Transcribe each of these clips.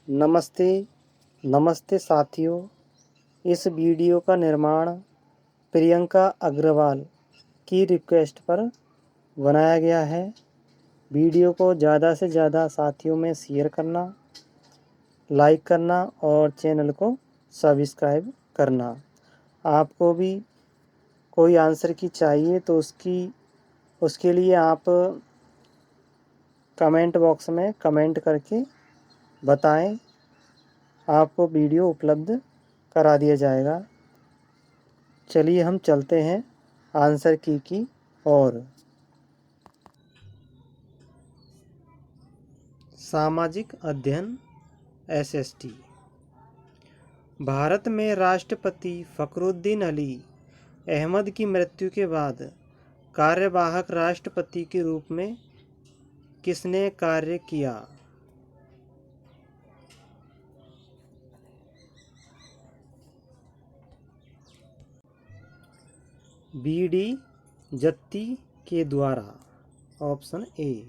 नमस्ते नमस्ते साथियों। इस वीडियो का निर्माण प्रियंका अग्रवाल की रिक्वेस्ट पर बनाया गया है। वीडियो को ज़्यादा से ज़्यादा साथियों में शेयर करना, लाइक करना और चैनल को सब्सक्राइब करना। आपको भी कोई आंसर की चाहिए तो उसके लिए आप कमेंट बॉक्स में कमेंट करके बताएं, आपको वीडियो उपलब्ध करा दिया जाएगा। चलिए हम चलते हैं आंसर की ओर। सामाजिक अध्ययन एसएसटी। भारत में राष्ट्रपति फ़खरुद्दीन अली अहमद की मृत्यु के बाद कार्यवाहक राष्ट्रपति के रूप में किसने कार्य किया? बीडी जत्ती के द्वारा, ऑप्शन ए।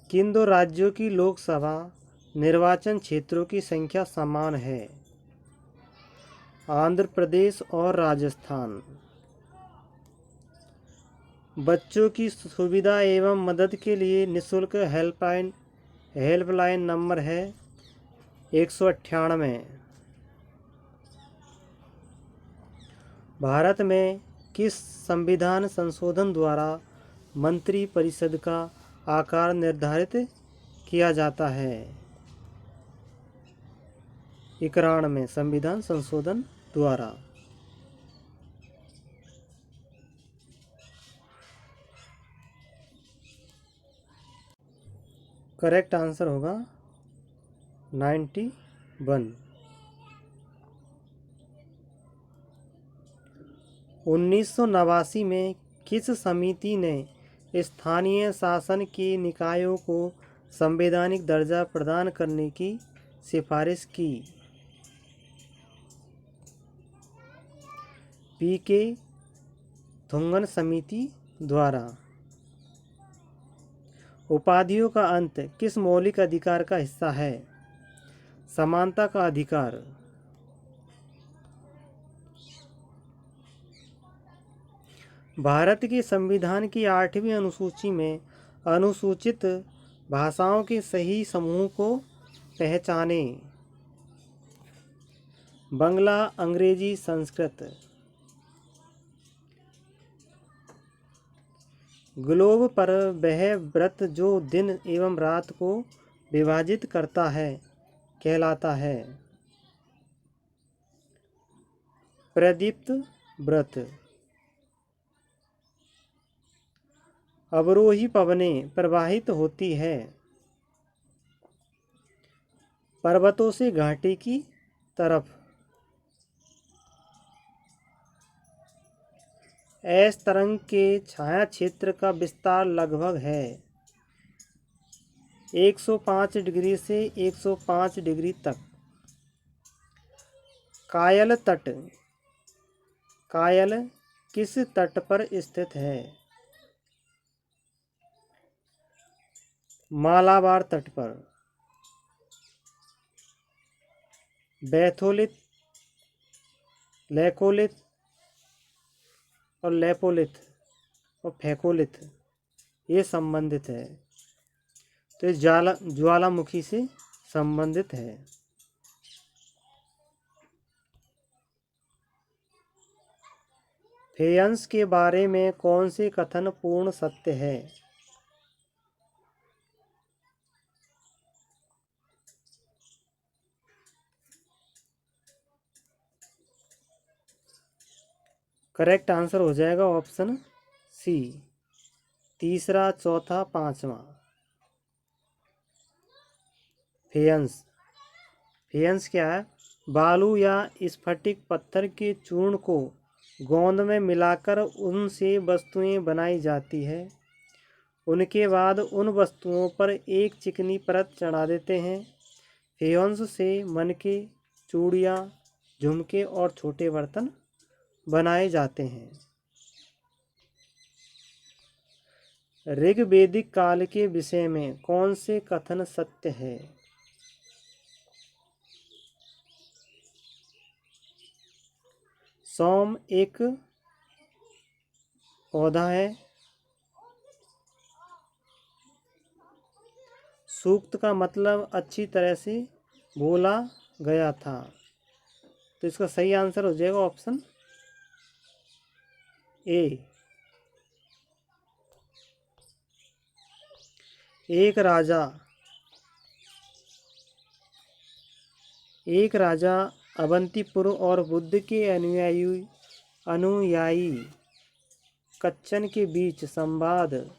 किन दो राज्यों की लोकसभा निर्वाचन क्षेत्रों की संख्या समान है? आंध्र प्रदेश और राजस्थान। बच्चों की सुविधा एवं मदद के लिए निःशुल्क हेल्पलाइन नंबर है 198। भारत में किस संविधान संशोधन द्वारा मंत्री परिषद का आकार निर्धारित किया जाता है? 91 संविधान संशोधन द्वारा। करेक्ट आंसर होगा 91। 1989 में किस समिति ने स्थानीय शासन के निकायों को संवैधानिक दर्जा प्रदान करने की सिफारिश की? पीके थुंगन समिति द्वारा। उपाधियों का अंत किस मौलिक अधिकार का हिस्सा है? समानता का अधिकार। भारत के संविधान की 8वीं अनुसूची में अनुसूचित भाषाओं के सही समूह को पहचाने। बंगला, अंग्रेजी, संस्कृत। ग्लोब पर वह वृत्त जो दिन एवं रात को विभाजित करता है कहलाता है? प्रदीप्त व्रत। अवरोही पवनें प्रवाहित होती है पर्वतों से घाटी की तरफ। एस तरंग के छाया क्षेत्र का विस्तार लगभग है 105 डिग्री से 105 डिग्री तक। कायल तट, कायल किस तट पर स्थित है? मालाबार तट पर। बैथोलिथ, लेकोलिथ और लेपोलिथ और फेकोलिथ ये संबंधित है, तो ये ज्वालामुखी से संबंधित है। फेयंस के बारे में कौन से कथन पूर्ण सत्य है? करेक्ट आंसर हो जाएगा ऑप्शन सी, तीसरा, चौथा, पांचवा। फेयंस, फेयंस क्या है? बालू या स्फटिक पत्थर के चूर्ण को गोंद में मिलाकर उनसे वस्तुएं बनाई जाती है। उनके बाद उन वस्तुओं पर एक चिकनी परत चढ़ा देते हैं। फेयंस से मनके, चूड़ियाँ, झुमके और छोटे बर्तन बनाए जाते हैं। ऋग्वैदिक काल के विषय में कौन से कथन सत्य है? सोम एक पौधा है। सूक्त का मतलब अच्छी तरह से बोला गया था। तो इसका सही आंसर हो जाएगा ऑप्शन ए। एक राजा अवंतीपुर और बुद्ध के अनुयायी कच्चन के बीच संवाद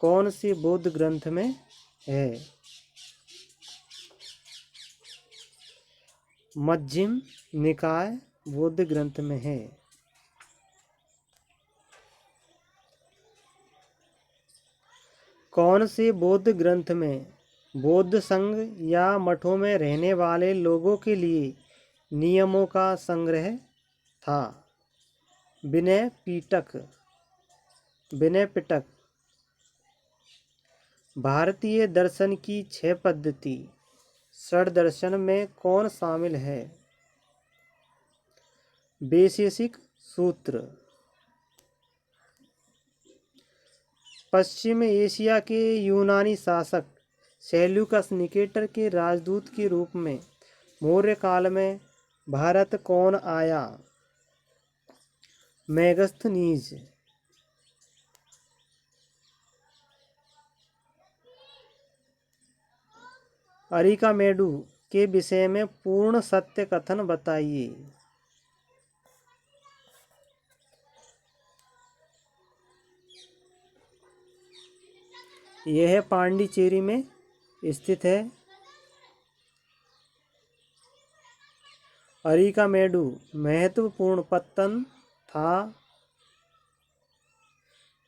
कौन से बौद्ध ग्रंथ में है? मध्यम निकाय बौद्ध ग्रंथ में है। कौन से बौद्ध ग्रंथ में बौद्ध संघ या मठों में रहने वाले लोगों के लिए नियमों का संग्रह था? विनय पिटक। भारतीय दर्शन की 6 पद्धति षड्दर्शन में कौन शामिल है? वैशेषिक सूत्र। पश्चिम एशिया के यूनानी शासक सेल्यूकस निकेटर के राजदूत के रूप में मौर्य काल में भारत कौन आया? मेगस्थनीज। अरिकामेडू के विषय में पूर्ण सत्य कथन बताइए। यह पांडिचेरी में स्थित है। अरिकामेडू महत्वपूर्ण पत्तन था।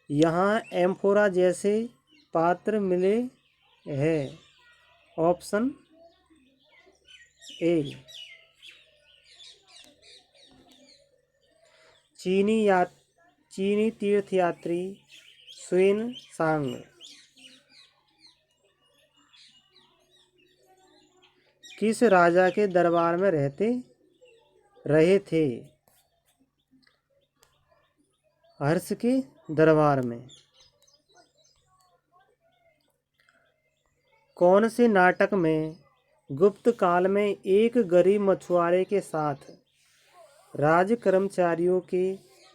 यहाँ एम्फोरा जैसे पात्र मिले हैं। Option A. चीनी तीर्थयात्री स्वेन सांग किस राजा के दरबार में रहे थे? हर्ष के दरबार में। कौन से नाटक में गुप्त काल में एक गरीब मछुआरे के साथ राज कर्मचारियों के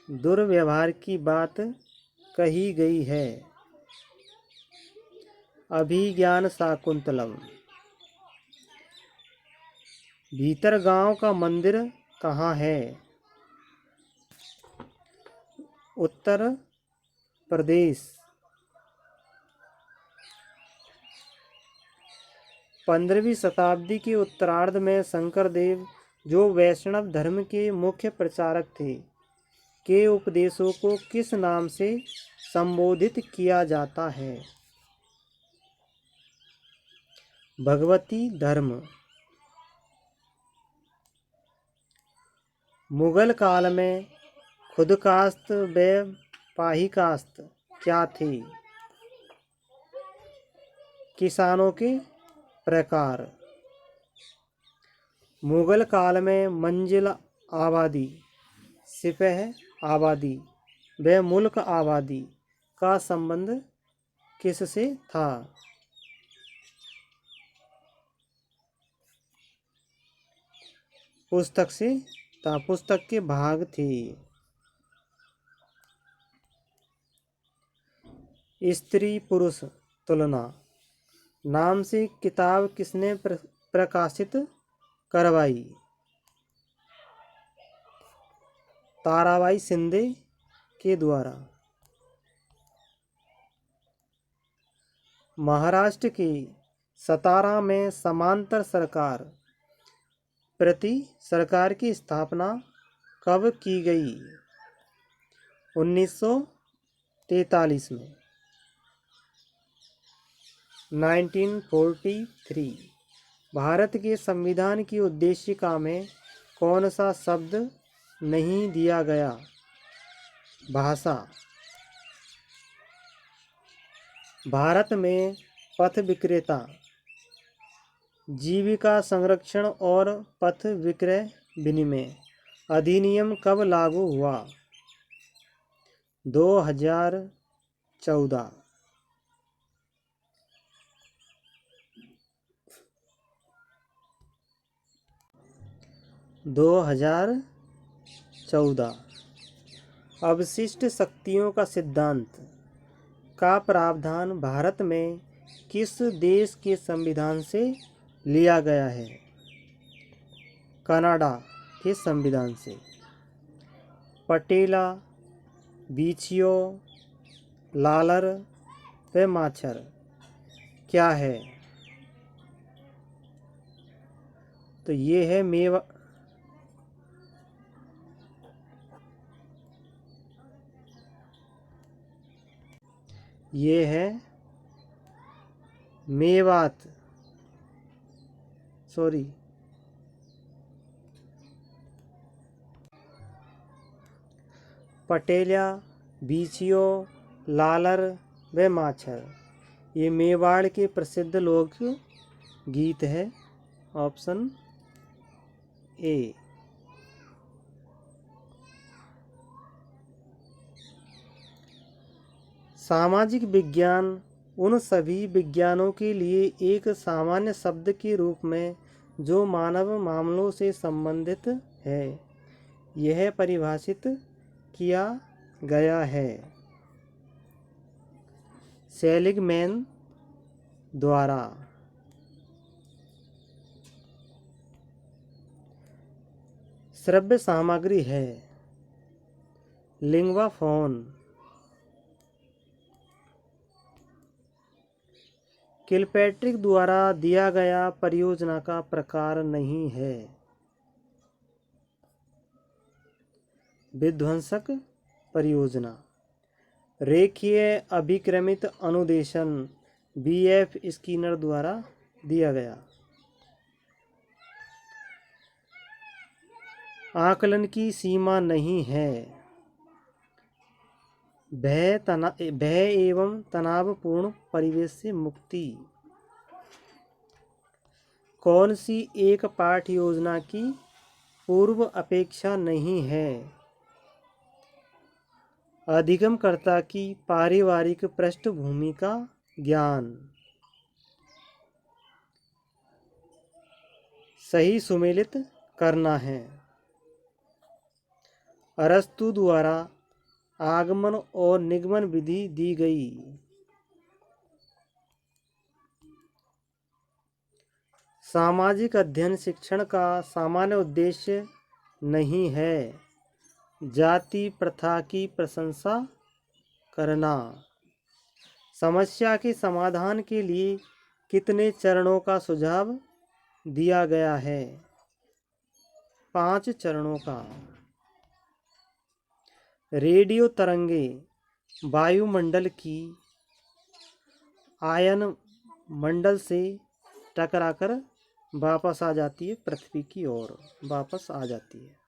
दुर्व्यवहार की बात कही गई है? अभिज्ञान शाकुंतलम। भीतरगांव का मंदिर कहाँ है? उत्तर प्रदेश। 15वीं शताब्दी के उत्तरार्ध में शंकरदेव, जो वैष्णव धर्म के मुख्य प्रचारक थे, के उपदेशों को किस नाम से संबोधित किया जाता है? भगवती धर्म। मुगल काल में खुदकास्त व पाहीकास्त क्या थे? किसानों के प्रकार। मुगल काल में मंजिल आबादी, सिपह आबादी व मुल्क आबादी का संबंध किससे था? पुस्तक से था। पुस्तक के भाग थे। स्त्री पुरुष तुलना नाम से किताब किसने प्रकाशित करवाई? ताराबाई शिंदे के द्वारा। महाराष्ट्र के सतारा में समांतर सरकार की स्थापना कब की गई? 1943 में। 1943। भारत के संविधान की उद्देशिका में कौन सा शब्द नहीं दिया गया? भाषा। भारत में पथ विक्रेता जीविका संरक्षण और पथ विक्रय विनिमय अधिनियम कब लागू हुआ? 2014। 2014। अवशिष्ट शक्तियों का सिद्धांत का प्रावधान भारत में किस देश के संविधान से लिया गया है? कनाडा के संविधान से। पटेला, बीछियो, लालर व माछर क्या है? तो ये है ये है मेवात, सॉरी, पटेलिया, बीछियो, लालर व माछर ये मेवाड़ के प्रसिद्ध लोक गीत है। Option A. सामाजिक विज्ञान उन सभी विज्ञानों के लिए एक सामान्य शब्द के रूप में जो मानव मामलों से संबंधित है, यह परिभाषित किया गया है सेलिगमैन द्वारा। श्रव्य सामग्री है लिंग्वा फोन। किलपैट्रिक द्वारा दिया गया परियोजना का प्रकार नहीं है विध्वंसक परियोजना। रेखीय अभिक्रमित अनुदेशन BF स्किनर द्वारा दिया गया। आकलन की सीमा नहीं है भय एवं तनावपूर्ण परिवेश से मुक्ति। कौन सी एक पाठ योजना की पूर्व अपेक्षा नहीं है? अधिगमकर्ता की पारिवारिक पृष्ठभूमि का ज्ञान। सही सुमेलित करना है। अरस्तु द्वारा आगमन और निगमन विधि दी गई। सामाजिक अध्ययन शिक्षण का सामान्य उद्देश्य नहीं है जाति प्रथा की प्रशंसा करना। समस्या के समाधान के लिए कितने चरणों का सुझाव दिया गया है? 5 चरणों का। रेडियो तरंगे वायुमंडल की आयन मंडल से टकराकर वापस आ जाती है, पृथ्वी की ओर वापस आ जाती है।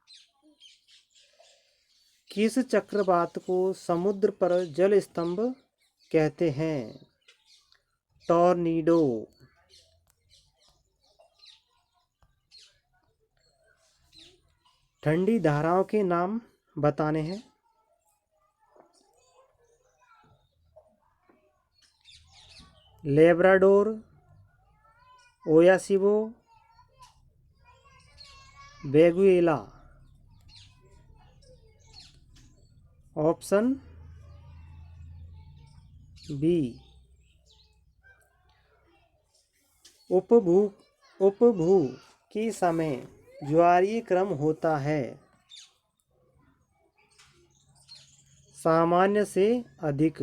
किस चक्रवात को समुद्र पर जल स्तंभ कहते हैं? टॉर्नीडो। ठंडी धाराओं के नाम बताने हैं। Labrador, Oyashio, Benguela. Option B. उपभू के समय ज्वारीय क्रम होता है सामान्य से अधिक।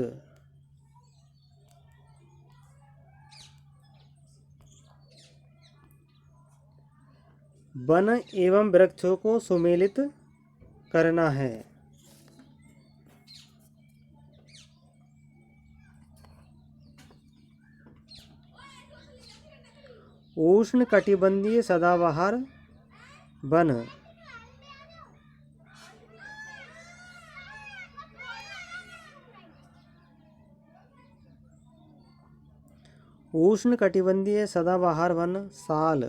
वन एवं वृक्षों को सुमेलित करना है। उष्ण कटिबंधीय सदाबहार वन। उष्णकटिबंधीय सदाबहार वन साल।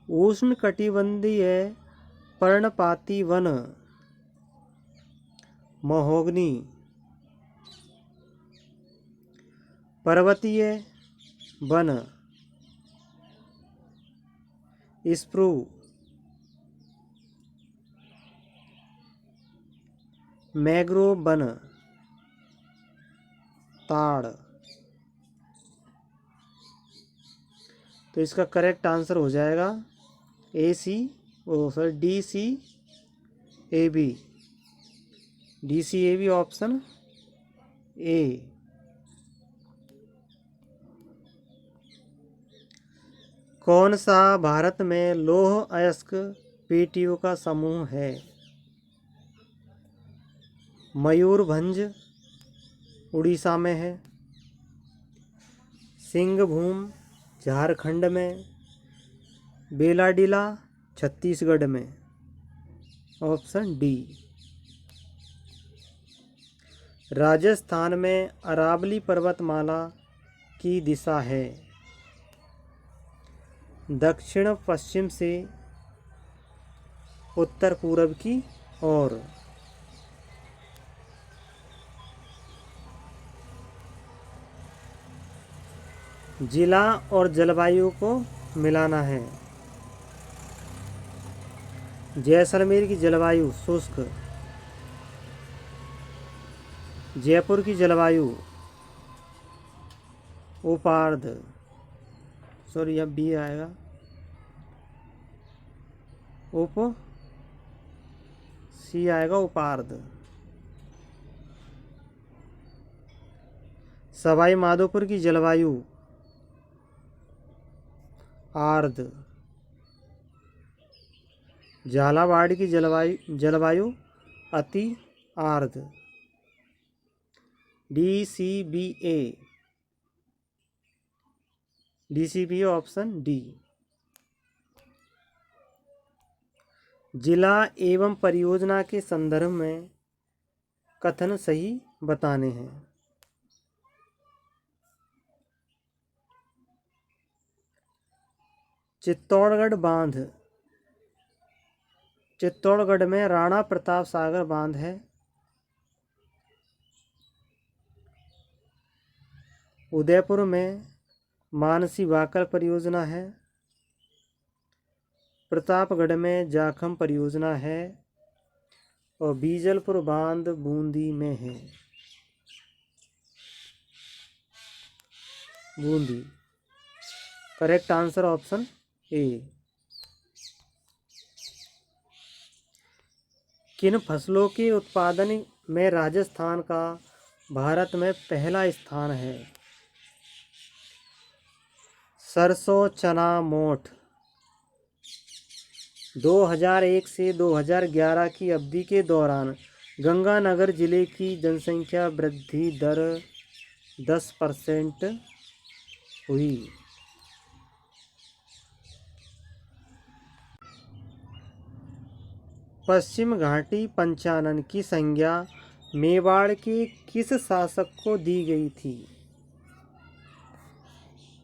उष्णकटिबंधीय पर्णपाती वन महोगनी। पर्वतीय वन स्प्रू। मैंग्रोव वन ताड़। तो इसका करेक्ट आंसर हो जाएगा D C A B option A. कौन सा भारत में लौह अयस्क पेटियों का समूह है? मयूरभंज उड़ीसा में है, सिंहभूम झारखंड में, बेलाडीला छत्तीसगढ़ में। Option D. राजस्थान में अरावली पर्वतमाला की दिशा है दक्षिण पश्चिम से उत्तर पूर्व की ओर। जिला और जलवायु को मिलाना है। जैसलमेर की जलवायु शुष्क, जयपुर की जलवायु उपार्द, सॉरी अब बी आएगा, सी आएगा उपार्द। सवाई माधोपुर की जलवायु आर्द। झालावाड़ की जलवायु अति आर्द। DCBA option D. जिला एवं परियोजना के संदर्भ में कथन सही बताने हैं। चित्तौड़गढ़ बांध, चित्तौड़गढ़ में राणा प्रताप सागर बांध है। उदयपुर में मानसी वाकर परियोजना है। प्रतापगढ़ में जाखम परियोजना है और बीजलपुर बांध बूंदी में है। Bundi. Correct answer option A. किन फसलों के उत्पादन में राजस्थान का भारत में पहला स्थान है? सरसों, चना, मोठ। 2001 से 2011 की अवधि के दौरान गंगानगर जिले की जनसंख्या वृद्धि दर 10% हुई। पश्चिम घाटी पंचानन की संज्ञा मेवाड़ के किस शासक को दी गई थी?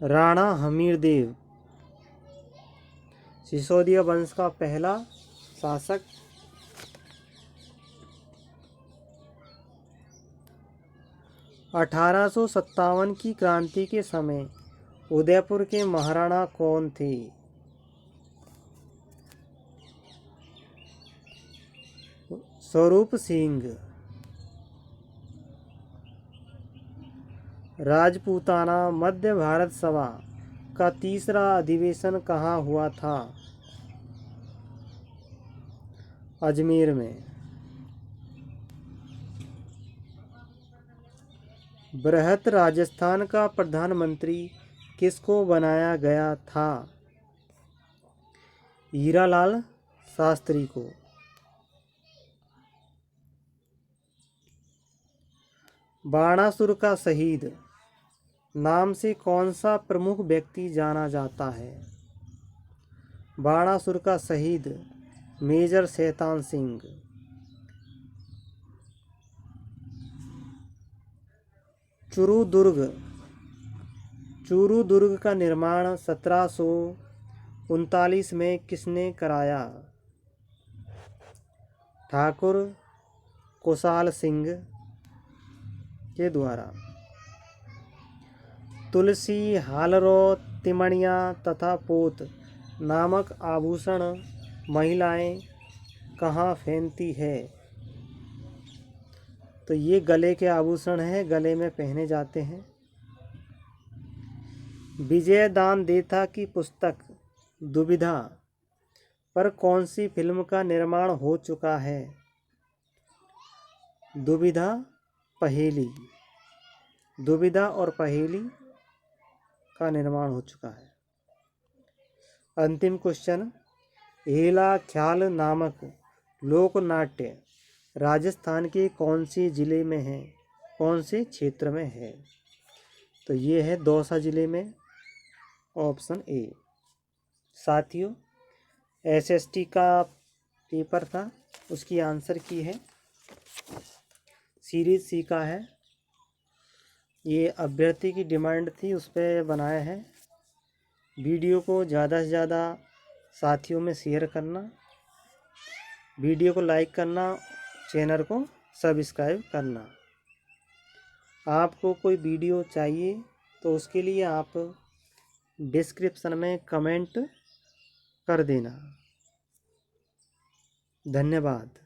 राणा हमीरदेव, सिसोदिया वंश का पहला शासक। (1857) की क्रांति के समय उदयपुर के महाराणा कौन थे? स्वरूप सिंह। राजपूताना मध्य भारत सभा का तीसरा अधिवेशन कहाँ हुआ था? अजमेर में। बृहत राजस्थान का प्रधानमंत्री किसको बनाया गया था? हीरालाल शास्त्री को। बाणासुर का शहीद नाम से कौन सा प्रमुख व्यक्ति जाना जाता है? बाणासुर का शहीद मेजर शैतान सिंह। चूरू दुर्ग का निर्माण 1739 में किसने कराया? ठाकुर कुशाल सिंह के द्वारा। तुलसी, हालरो, तिमणिया तथा पोत नामक आभूषण महिलाएं कहाँ पहनती है? तो ये गले के आभूषण हैं, गले में पहने जाते हैं। विजय दान देथा की पुस्तक दुविधा पर कौन सी फिल्म का निर्माण हो चुका है? दुविधा और पहेली का निर्माण हो चुका है। अंतिम क्वेश्चन, हेला ख्याल नामक लोक नाट्य राजस्थान के कौन से जिले में है, कौन से क्षेत्र में है? तो ये है दौसा जिले में, ऑप्शन ए। साथियों, एसएसटी का पेपर था, उसकी आंसर की है, सीरीज सी का है। ये अभ्यर्थी की डिमांड थी, उस पर बनाया है। वीडियो को ज़्यादा से ज़्यादा साथियों में शेयर करना, वीडियो को लाइक करना, चैनल को सब्सक्राइब करना। आपको कोई वीडियो चाहिए तो उसके लिए आप डिस्क्रिप्शन में कमेंट कर देना। धन्यवाद।